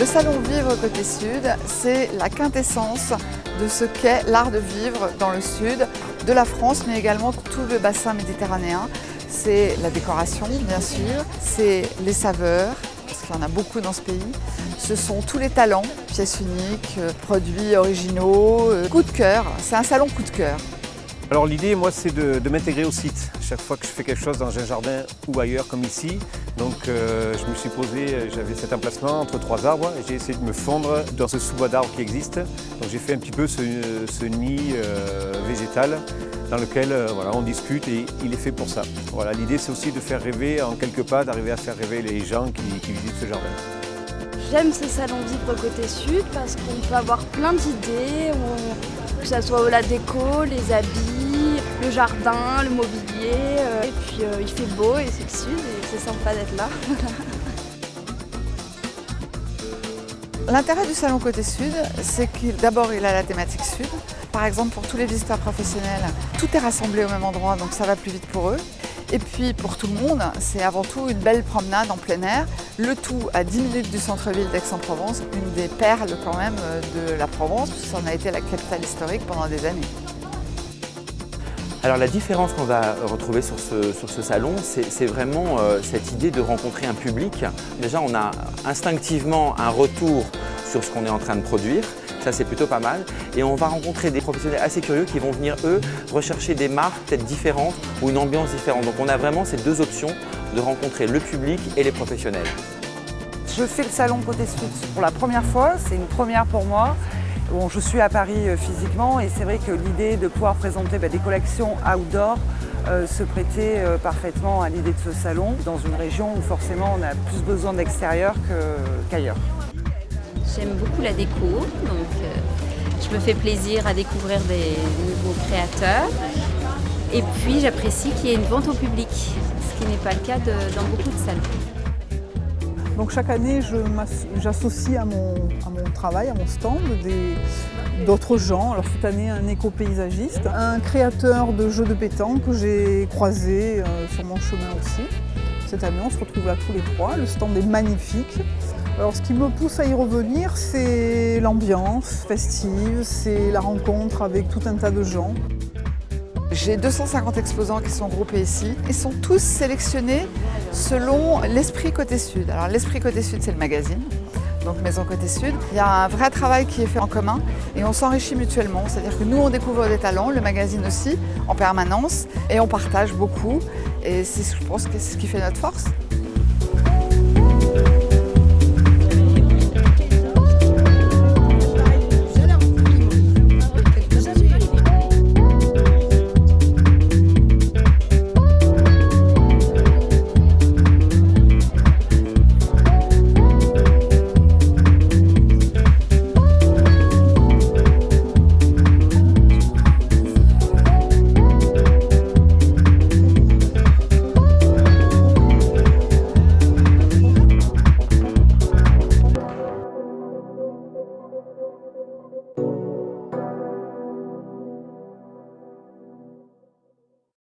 Le salon Vivre Côté Sud, c'est la quintessence de ce qu'est l'art de vivre dans le sud de la France, mais également tout le bassin méditerranéen. C'est la décoration, bien sûr, c'est les saveurs, parce qu'il y en a beaucoup dans ce pays. Ce sont tous les talents, pièces uniques, produits originaux, coup de cœur. C'est un salon coup de cœur. Alors l'idée, moi, c'est de m'intégrer au site. Chaque fois que je fais quelque chose dans un jardin ou ailleurs, comme ici, donc je me suis posé, j'avais cet emplacement entre 3 arbres, et j'ai essayé de me fondre dans ce sous-bois d'arbres qui existe. Donc j'ai fait un petit peu ce nid végétal dans lequel voilà, on discute et il est fait pour ça. Voilà, l'idée, c'est aussi de faire rêver en quelques pas, d'arriver à faire rêver les gens qui visitent ce jardin. J'aime ce salon Vivre Côté Sud parce qu'on peut avoir plein d'idées, que ce soit la déco, les habits, le jardin, le mobilier. Et puis il fait beau et c'est le sud et c'est sympa d'être là. L'intérêt du salon Côté Sud, c'est qu'il d'abord il a la thématique sud. Par exemple, pour tous les visiteurs professionnels, tout est rassemblé au même endroit, donc ça va plus vite pour eux. Et puis pour tout le monde, c'est avant tout une belle promenade en plein air, le tout à 10 minutes du centre-ville d'Aix-en-Provence, une des perles quand même de la Provence, puisque ça en a été la capitale historique pendant des années. Alors la différence qu'on va retrouver sur ce salon, c'est vraiment cette idée de rencontrer un public. Déjà, on a instinctivement un retour sur ce qu'on est en train de produire. Ça, c'est plutôt pas mal. Et on va rencontrer des professionnels assez curieux qui vont venir, eux, rechercher des marques peut-être différentes ou une ambiance différente. Donc on a vraiment ces deux options de rencontrer le public et les professionnels. Je fais le salon Côté Sud pour la première fois, c'est une première pour moi. Bon, je suis à Paris physiquement et c'est vrai que l'idée de pouvoir présenter des collections outdoor se prêtait parfaitement à l'idée de ce salon dans une région où forcément on a plus besoin d'extérieur qu'ailleurs. J'aime beaucoup la déco, donc je me fais plaisir à découvrir des nouveaux créateurs. Et puis j'apprécie qu'il y ait une vente au public, ce qui n'est pas le cas dans beaucoup de salons. Donc chaque année, j'associe à mon travail, à mon stand, d'autres gens. Alors cette année, un éco-paysagiste, un créateur de jeux de pétanque que j'ai croisé sur mon chemin aussi. Cette année, on se retrouve là tous les trois. Le stand est magnifique. Alors ce qui me pousse à y revenir, c'est l'ambiance festive, c'est la rencontre avec tout un tas de gens. J'ai 250 exposants qui sont groupés ici. Ils sont tous sélectionnés selon l'esprit Côté Sud. Alors l'esprit Côté Sud, c'est le magazine, donc Maison Côté Sud. Il y a un vrai travail qui est fait en commun et on s'enrichit mutuellement. C'est-à-dire que nous, on découvre des talents, le magazine aussi, en permanence, et on partage beaucoup. Et c'est, je pense, ce qui fait notre force.